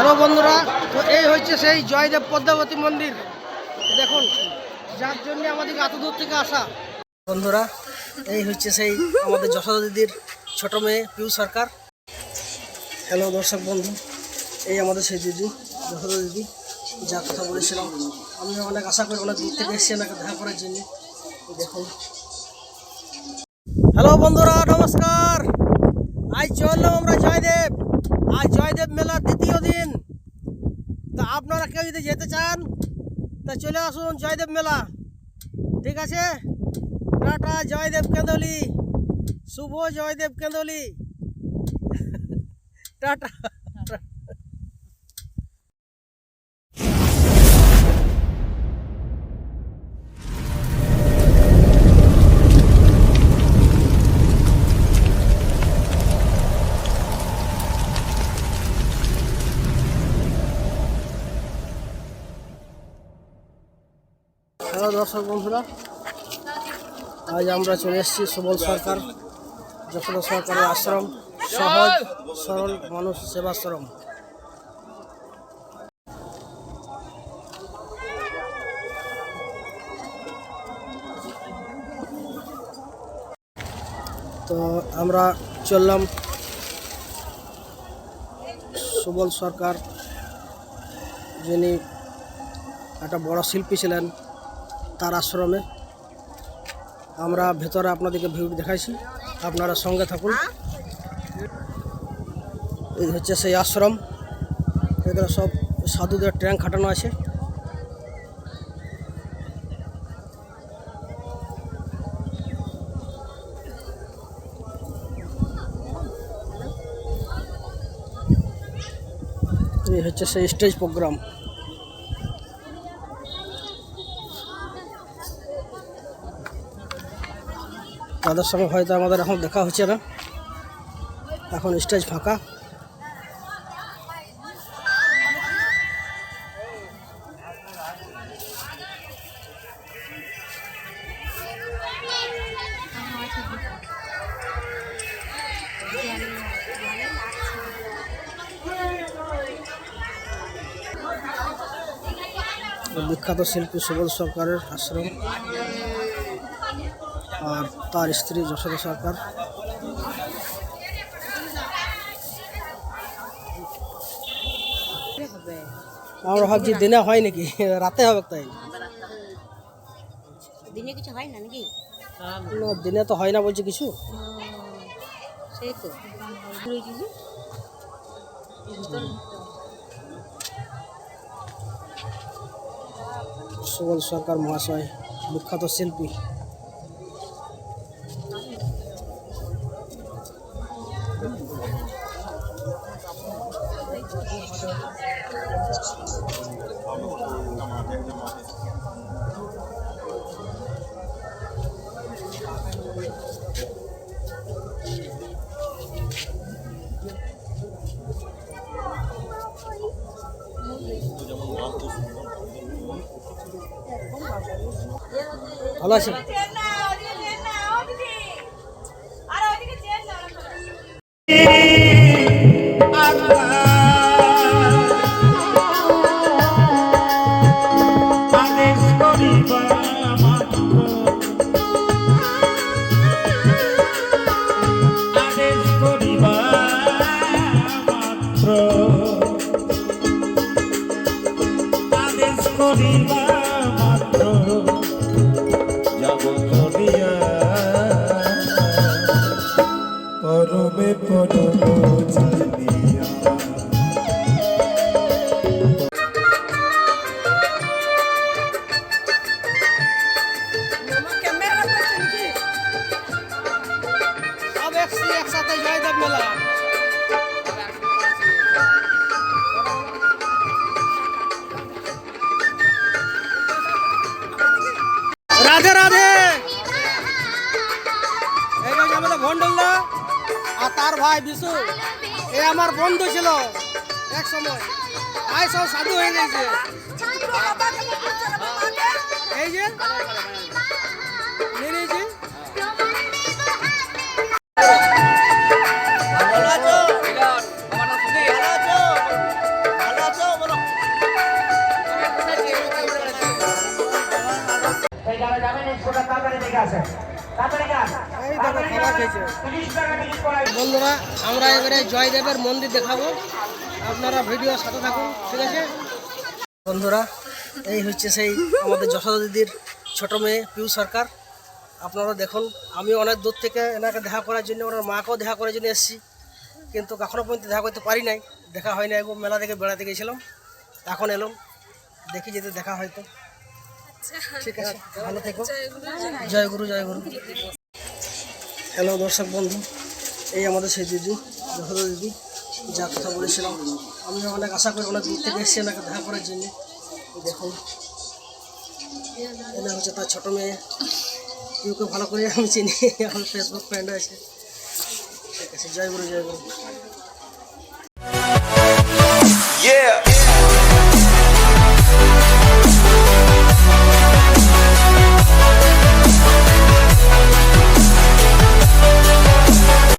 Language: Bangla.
হ্যালো বন্ধুরা, তো এই হচ্ছে সেই জয়দেব পদ্মাবতী মন্দির। দেখুন, যার জন্য আমাদের এত দূর থেকে আসা। বন্ধুরা, এই হচ্ছে সেই আমাদের যশোদা দিদির ছোট মেয়ে পিউ সরকার। হ্যালো দর্শক বন্ধু, এই আমাদের সেই দিদি যশোদা দিদি, যার কথা বলেছিলাম। আমি অনেক আশা করি অনেক দূর থেকে এসেছি ওনাকে দেখা করার জন্য। দেখুন, হ্যালো বন্ধুরা, নমস্কার। আজ চললাম আমরা জয়দেব। আজ জয়দেব মেলার দ্বিতীয় দিন। তা আপনারা কেউ যদি যেতে চান তা চলে আসুন জয়দেব মেলা। ঠিক আছে, টাটা জয়দেব কেন্দলি, শুভ জয়দেব কেন্দলি, টাটা। হ্যালো দর্শক বন্ধুরা, আজ আমরা চলে এসেছি সুবল সরকার যশোদা সরকারের আশ্রম, সহজ সরল মানুষ সেবাশ্রম। তো আমরা চললাম সুবল সরকার, যিনি একটা বড় শিল্পী ছিলেন, তার আশ্রমে। আমরা ভেতরে আপনাদেরকে ভিউ দেখাইছি, আপনারা সঙ্গে থাকুন। এই হচ্ছে সেই আশ্রম। এখানে সব সাধুদের ট্যাঙ্ক খাটানো আছে। এই হচ্ছে সেই স্টেজ প্রোগ্রাম। তাদের সঙ্গে হয়তো আমাদের এখন দেখা হচ্ছে না, এখন স্টেজ ফাঁকা। বিখ্যাত শিল্পী সুবল সরকারের আশ্রম, আর তার স্ত্রী যশোদা সরকার। আমরা ভাবছি দিনে হয় নাকি, রাতে হবে। তাই দিনে কিছু হয় না নাকি? না, দিনে তো হয় না বলছে কিছু। সেই তো সুবল সরকার মহাশয় বিখ্যাত শিল্পী। ভালো আছে। পরমে পরম জানিয়া সব একসাথে জয়দেব মেলা। রাধে রাধে। এই যে আমাদের ভন্ডলদা আর তার ভাই বিশু, এ আমার বন্ধু ছিল এক সময়। আয় সব সাধু হয়ে গেছে। এই যে নিয়েছি। ভালো এই দেখো খাবার খেয়েছে। বন্ধুরা আমরা এবারে জয়দেবের মন্দির দেখাবো, আপনারা ভিডিওর সাথে থাকুন, ঠিক আছে? বন্ধুরা এই হচ্ছে সেই আমাদের যশোদা দিদির ছোট মেয়ে পিউ সরকার। আপনারা দেখুন, আমি অনেক দূর থেকে এনাকে দেখা করার জন্য, ওনার মাকেও দেখা করার জন্য এসেছি, কিন্তু এখনও পর্যন্ত দেখা করতে পারি নাই, দেখা হয় না। একবার মেলা থেকে বেড়াতে গেছিলাম, এখন এলাম, দেখি যেতে দেখা হয়তো। ঠিক আছে, ভালো থেকো। জয় গুরু, জয় গুরু। হ্যালো দর্শক বন্ধু, এই আমাদের সেই দিদি, যশোদা দিদি, যা কথা বলেছিলাম। আমি অনেক আশা করি, অনেক দূর থেকে এসেছি এনাকে দেখা করার জন্য। দেখুন এটা হচ্ছে তার ছোটো মেয়ে, কেউকে ভালো করে আমি চিনি, আমার ফেসবুক ফ্রেন্ড আছে। ঠিক আছে, জয় গুরু, জয় গুরু।